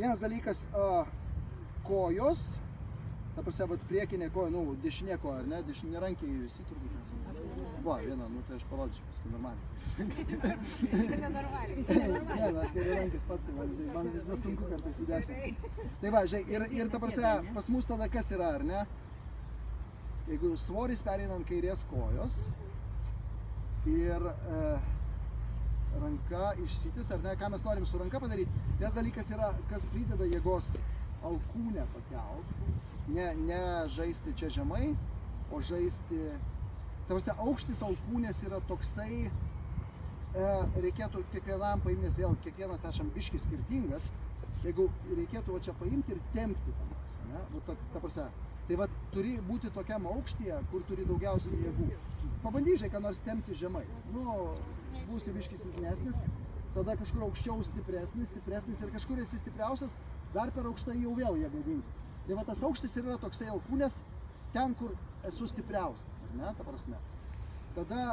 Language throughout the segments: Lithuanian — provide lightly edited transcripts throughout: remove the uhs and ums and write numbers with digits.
Vienas dalykas, kojos, ta prasme, vat priekinė koja, nu, dešinė koja, ar ne, dešinė rankiai visi turbūt esame. Va, viena, nu, tai aš parodysiu paskui normaliai. Čia nenormaliai. Ne, aš kairė rankis pats, tai man vis nesunku kartais su dešinė. Tai va, žinai, ir ta prasme, pas mus tada kas yra, ar ne? Jeigu svoris pereina ant kairės kojos ir ranka išsitis, ar ne, ką mes norim su ranka padaryti, nes dalykas yra, kas prideda jėgos alkūnę pakelt, ne žaisti čia žemai, o žaisti, ta prasme, aukštis alkūnės yra toksai, reikėtų kiekvienam paimti, nes vėl kiekvienas esam biškis skirtingas, jeigu reikėtų va čia paimti ir tempti panas, ne, ta prasme, tai va turi būti tokiam aukštyje, kur turi daugiausiai jėgų. Pabandyk, ką nors tempti žemai, nu, būsi biškis silpnesnis, tada kažkur aukščiau stipresnis ir kažkur esi stipriausias, dar per aukštą jau vėl jėga dingsta. Tai va tas aukštis yra toksai alkūnės ten, kur esu stipriausias, ar ne, ta prasme. Tada,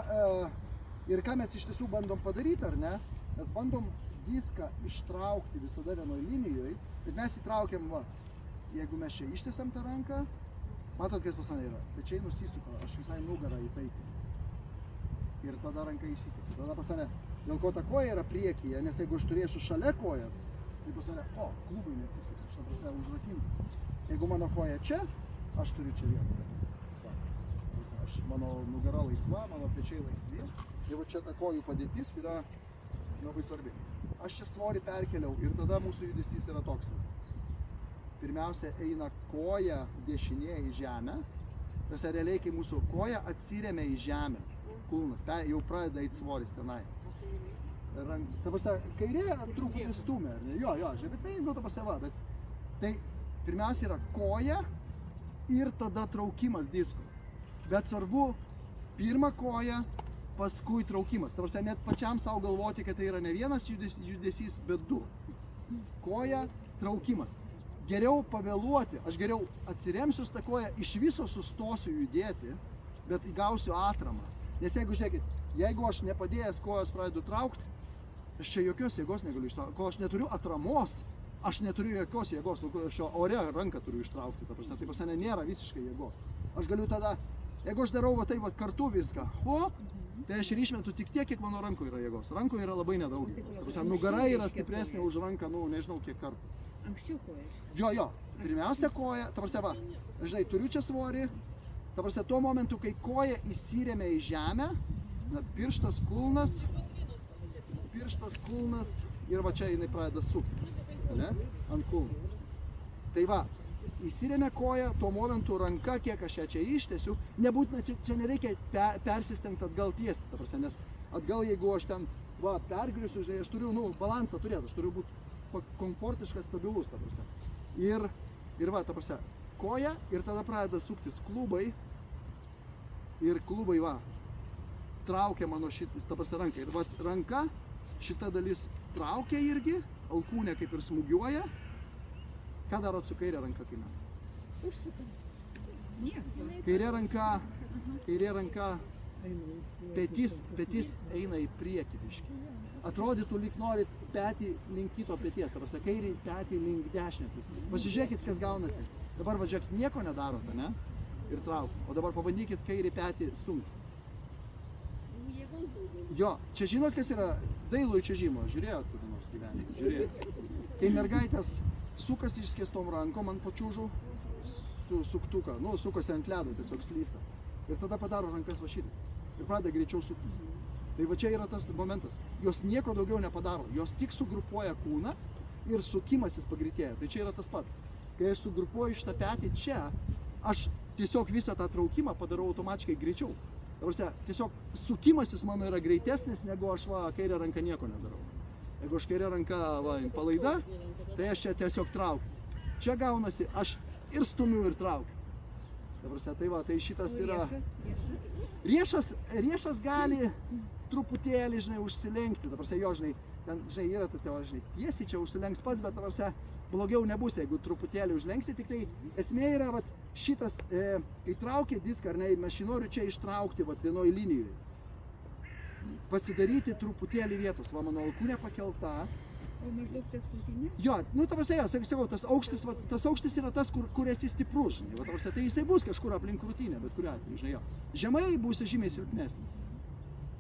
ir ką mes iš tiesų bandom padaryti, ar ne, mes bandom viską ištraukti visada vienoj linijoje, bet mes įtraukiam, va, jeigu mes čia ištiesiam tą ranką, matot, kas pas mane yra, pečiai nusisuka, aš visai nugarą įtaikinu. Ir tada ranka įsitėsi. Tada pas mane, dėl ko ta koja yra priekyje, nes jeigu aš turėsiu šalia kojas, tai pas mane, klubai nesisuka, aš ta prasme užrakinti. Jeigu mano koja čia, aš turiu čia vietą. Mano nugara laisva, mano pečiai laisvi. Ir čia ta kojų padėtis yra labai svarbi. Aš čia svorį perkeliau ir tada mūsų judesys yra toks. Pirmiausia, eina koja dešinė į žemę. Nes realiai, kai mūsų koja atsiremia į žemę, kulnas, jau pradeda eiti svoris tenai. Ta prasme, kairė truputį stumia, ar ne? Jo, bet tai, nu, ta prasme, va, bet tai pirmiausia yra koja ir tada traukimas disko. Bet svarbu, pirma koja, paskui traukimas. Ta prasme, net pačiam savo galvoti, kad tai yra ne vienas judesys, bet du. Koja, traukimas. Geriau pavėluoti, aš geriau atsiremsiu tą koją, iš viso sustosiu judėti, bet įgausiu atramą. Nes jeigu, žiūrėkit, jeigu aš nepadėjęs kojos pradedu traukti, aš čia jokios jėgos negaliu ištraukti. Kol aš neturiu atramos, aš neturiu jokios jėgos, aš ore ranką turiu ištraukti, ta prasme, tai pas mane nėra visiškai jėgos. Aš galiu tada, jeigu aš darau va taip va kartu viską, tai aš ir išmetu tik tiek, kiek mano rankoje yra jėgos. Rankoje yra labai nedaug jėgos. Ta prasme, nugara yra stipresnė už ranką, nu, nežinau kiek kartų. Anksčiau koja. Jo, pirmiausia koja, ta prasme, va, žinai, turiu čia svorį, ta prasme, tuo momentu, kai koja įsiremia į žemę, pirštas kulnas ir va čia jinai pradeda suktis, ne, ant kulno. Tai va, įsiremia koja, tuo momentu ranka, kiek aš ją čia ištiesiu, nebūtina, čia nereikia persistengti atgal tiesti, ta prasme, nes atgal, jeigu aš ten, va, pergrįsiu, žinai, aš turiu, nu, balansą turėti, aš turiu būti komfortiškas, stabilus, ta prasme. Ir va, ta prasme, koja ir tada pradeda suktis klubai ir klubai, va, traukia mano šitą, ta prasme, ranką. Ir va, ranka, šita dalis traukia irgi, alkūnė kaip ir smūgiuoja. Ką darot su kairė ranka, kai metai? Užsukam. Kairė ranka, petis eina į priekį biškį. Atrodytų, lyg norit petį link kito peties, ta prasme, kairį petį link dešinę petį. Pasižiūrėkit, kas gaunasi. Dabar važiuok, nieko nedarote, ne? Ir trauk. O dabar pabandykit kairį petį stumti. Jo, čia žinot, kas yra dailųjų čiuožimo? Žiūrėjot kur nors gyvenime? Žiūrėjot. Kai mergaitės sukasi išskėstom rankom ant pačiūžų su suktuką, nu, sukasi ant ledo, tiesiog slysta. Ir tada padaro rankas va šitą. Ir pradeda greičiau suktis. Tai va čia yra tas momentas. Jos nieko daugiau nepadaro. Jos tik sugrupuoja kūną ir sukimasis pagreitėja. Tai čia yra tas pats. Kai aš sugrupuoju šitą petį čia, aš tiesiog visą tą traukimą padarau automatiškai greičiau. Tiesiog sukimasis mano yra greitesnis, negu aš va kairę ranką nieko nedarau. Jeigu aš kairę ranką va palaida, tai aš čia tiesiog traukiu. Čia gaunasi, aš ir stumiu ir traukiu. Tai va, tai šitas yra... Riešas gali truputėlį, žinai, užsilenkti. Jo, žinai, ten, žinai, yra žinai, tiesiai čia užsilenks pats, bet blogiau nebus, jeigu truputėlį užlenksi. Tik tai esmė yra, vat, šitas, kai traukia diską, ar ne, aš noriu čia ištraukti, vat, vienoj linijoje. Pasidaryti truputėlį vietos. Va, mano alkūnė pakelta, O maždaug ties krūtinė? Jo, nu, ta prasme, sakau, tas aukštis yra tas, kur esi stiprus, žinai, va, ta prasme, tai jisai bus kažkur aplink krūtinę, bet kuriuo atveju, žinai, jo. Žemai būsi žymiai silpnesnis.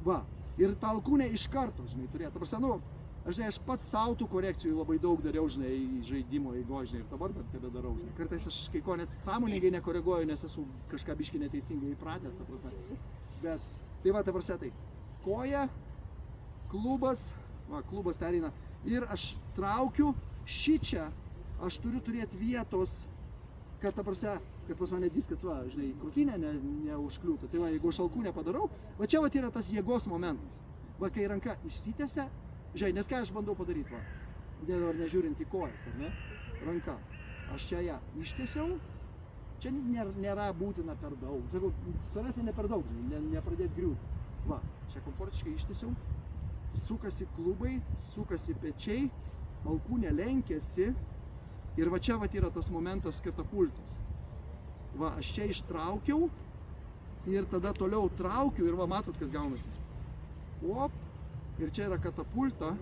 Va, ir ta alkūnė iš karto, žinai, turėtų, ta prasme, nu, aš pats savo tų korekcijų labai daug dariau, žinai, žaidimo eigoje, žinai, ir dabar bet kada darau, žinai. Kartais aš kai ko net sąmoningai nekoreguoju, nes esu kažką biškį neteisingai įpratęs, ta prasme. Bet, tai va, ta prasme, tai koja, klubas, va, klubas pereina. Ir aš traukiu šičia, aš turiu turėti vietos, kad ta prasme, kad pas mane diskas, va, žinai, krūtinė neužkliūtų. Tai va, jeigu aš alkūnę padarau, va čia va yra tas jėgos momentas. Va, kai ranka išsitęsia, žinai, nes ką aš bandau padaryti, va, dabar nežiūrint į kojas, ar ne, ranka. Aš čia ją ištiesiau, čia nėra būtina per daug. Sakau, savęs ne per daug, žinai, nepradėti griūti. Va, čia komfortiškai ištiesiau. Sukasi klubai, sukasi pečiai, alkūnė lenkiasi ir va čia va yra tas momentas katapultos. Va, aš čia ištraukiau ir tada toliau traukiu ir va, matot, kas gaunasi. Op, ir čia yra katapulta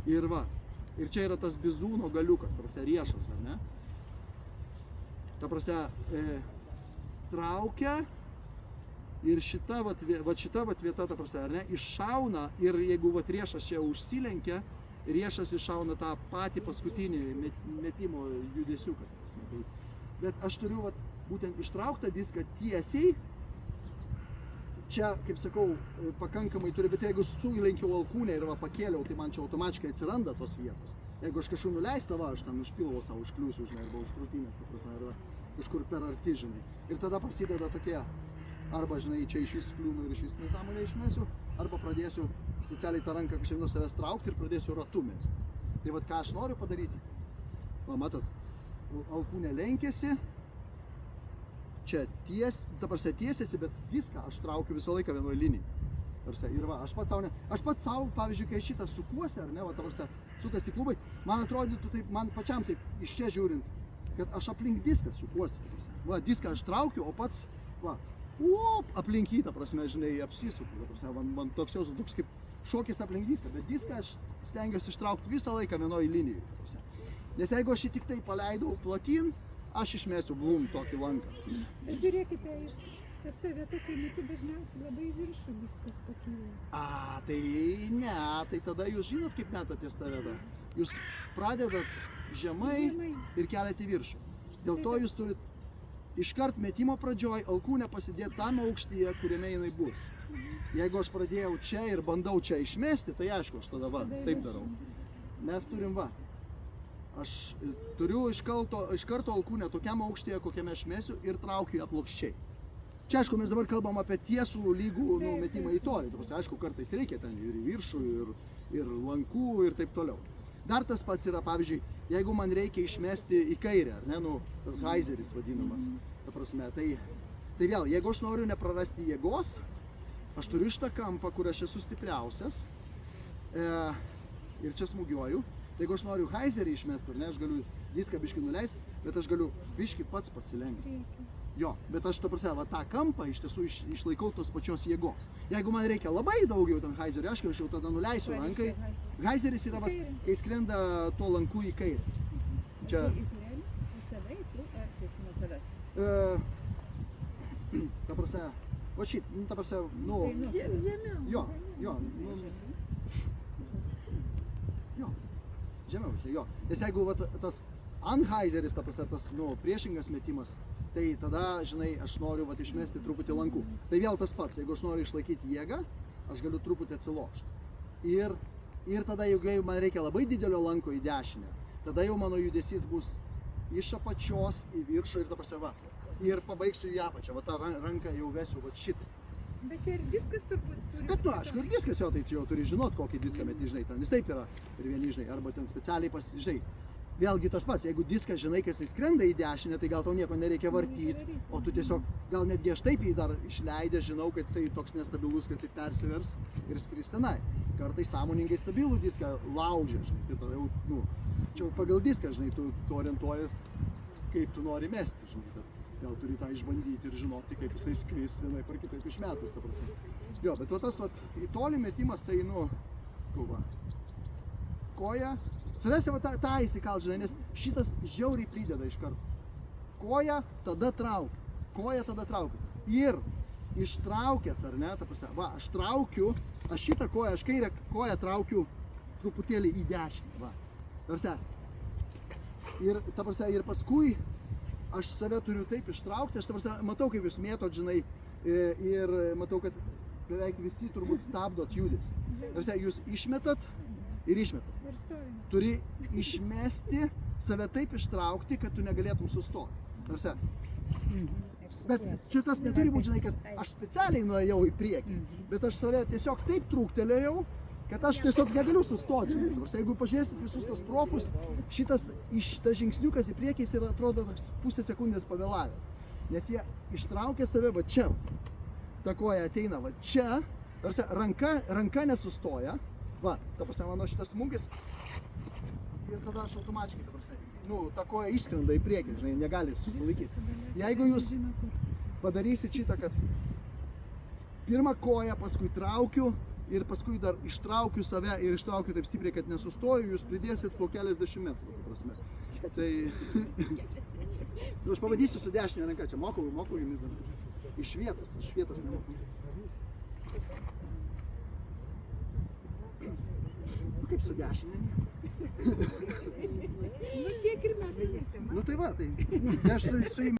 ir va, ir čia yra tas bizūno galiukas, ta prasme, riešas, ar ne? Ta prasme, traukia. Ir šita vieta, ta prasme, ar ne, iššauna ir jeigu vat riešas čia užsilenkia, riešas iššauna tą patį paskutinį metimo judesiuką. Bet aš turiu vat, būtent ištrauktą diską tiesiai. Čia, kaip sakau, pakankamai turiu, bet jeigu sulenkiau alkūnę ir va, pakėliau, tai man čia automatiškai atsiranda tos vietos. Jeigu aš kažkur nuleista, va, aš tam iš pilvo savo užkliūsiu, žinai, arba už krūtinės, ta prasme, arba kažkur per arti, žinai. Ir tada prasideda tokie. Arba, žinai, čia iš vis kliūnu ir iš vis nesąmonę išmesiu, arba pradėsiu specialiai tą ranką kažkaip nuo savęs traukti ir pradėsiu ratu mesti. Tai vat ką aš noriu padaryti, va, matot, alkūnė lenkiasi, čia ta prasme tiesiasi, bet diską aš traukiu visą laiką vienoje linijoje. Ir va, aš pats savo, pavyzdžiui, kai šitą sukuosi, ar ne, va, ta prasme, sukasi klubai, man atrodytų taip, man pačiam taip iš čia žiūrint, kad aš aplink diską sukuosi. Va, diską aš traukiu, o pats, va, aplink jį, ta prasme, žinai, apsisuku, ta prasme, man toks kaip šokis aplink diską, bet diską aš stengiuosi ištraukti visą laiką vienoje linijoje, ta prasme. Nes jeigu aš jį tik tai paleidau platin, aš išmesiu blum tokį lanką. Bet žiūrėkite, ties ta vieta, kai meti dažniausiai labai viršų viskas pakyla. Tai ne, tai tada jūs žinot, kaip metat ties tą vietą. Jūs pradedat žemai ir keliat į viršų. Dėl to jūs turit iškart metimo pradžioj alkūnę pasidėti tam aukštyje, kuriame jinai bus. Jeigu aš pradėjau čia ir bandau čia išmesti, tai aišku, aš tada va, taip darau. Mes turim va. Aš turiu iš karto alkūnę tokiam aukštyje, kokiame aš mesiu ir traukiu ją plokščiai. Čia aišku, mes dabar kalbam apie tiesų lygų metimą į tolį. Aišku, kartais reikia ten ir į viršų, ir lankų ir taip toliau. Dar tas pats yra, pavyzdžiui, jeigu man reikia išmesti į kairę, ar ne, nu, tas haizeris vadinamas, ta prasme, tai vėl, jeigu aš noriu neprarasti jėgos, aš turiu šitą kampą, kur aš esu stipriausias ir čia smūgiuoju, tai jeigu aš noriu haizerį išmesti, ar ne, aš galiu diską biškį nuleisti, bet aš galiu biškį pats pasilenkti. Jo, bet aš, ta prasme, va, tą kampą iš tiesų išlaikau tos pačios jėgos. Jeigu man reikia labai daugiau ten haizerių, aš jau tada nuleisiu rankai. Haizeris yra, va, kai skrenda to lankų į kairę. Čia. Į kurį? Į save, ar kaip nuo savęs? Ta prasme, va šit, ta prasme, nu... Žemiau. Jo, žemiau, žinai, jo. Nes jeigu va, tas anhaizeris, ta prasme, tas, nu, priešingas metimas, tai tada, žinai, aš noriu vat, išmesti truputį lankų. Tai vėl tas pats, jeigu aš noriu išlaikyti jėgą, aš galiu truputį atsilošti. Ir tada, jeigu man reikia labai didelio lanko į dešinę, tada jau mano judesys bus iš apačios į viršų ir ta prasme, va. Ir pabaigsiu į apačią, va tą ranką jau vesiu va šitai. Bet čia ir diskas turbūt turi. Bet, nu, aišku, ir diskas jo, tai jau turi žinot, kokį diską meti, žinai, ten vis taip yra. Ir vieni, žinai, arba ten specialiai žinai. Vėlgi tas pats, jeigu diskas žinai, kad jis skrenda į dešinę, tai gal tau nieko nereikia vartyti, o tu tiesiog, gal netgi aš taip jį dar išleidęs, žinau, kad jisai toks nestabilus, kad jis persivers ir skris tenai. Kartais sąmoningai stabilų diską laužia, žinai, tai tada jau, nu, čia pagal diską, žinai, tu orientuojas, kaip tu nori mesti, žinai, gal turi tą išbandyti ir žinoti, kaip jisai skris vienaip ar kitaip išmetus, ta prasme. Jo, bet va tas, va, į tolį metimas, tai, nu, pasku, va. Koja. Svarbiausia, va tą įsikalt, žinai, nes šitas žiauriai prideda iš karto. Koja, tada traukiu. Koja, tada traukiu. Ir ištraukęs, ar ne, ta prasme, va, aš traukiu, aš šitą koją, aš kairę koją traukiu truputėlį į dešinę, va. Ta prasme. Ir, ta prasme, ir paskui aš save turiu taip ištraukti, aš, ta prasme, matau, kaip jūs mėtot, žinai, ir matau, kad beveik visi turbūt stabdot judesį. Ta prasme, jūs išmetat ir išmetat. Ir stovim. Turi išmesti, save taip ištraukti, kad tu negalėtum sustoti. Tarsi. Bet čia tas neturi būti, žinai, kad aš specialiai nuėjau į priekį, bet aš save tiesiog taip trūktelėjau, kad aš tiesiog negaliu sustoti. Tarsi, jeigu pažiūrėsit visus tos profus, šitas žingsniukas į priekį jis atrodo toks pusę sekundės pavėlavęs. Nes jie ištraukia save va čia. Ta koja ateina va čia, tarsi ranka nesustoja. Va, ta prasme, mano šitas smūgis ir tada aš automatiškai, ta prasme, ta koja išskrenda į priekį, žinai, negali susilaikyti. Jeigu jūs padarysit šitą, kad pirmą koją, paskui traukiu ir paskui dar ištraukiu save ir ištraukiu taip stipriai, kad nesustoju, jūs pridėsit po keliasdešimt metrų, ta prasme. Tai aš pabandysiu su dešinė ranka, čia mokau jumis dar. Iš vietos nemokau. Kaip su dešinė? Nu tiek ir mes nesim. Nu tai va, tai aš su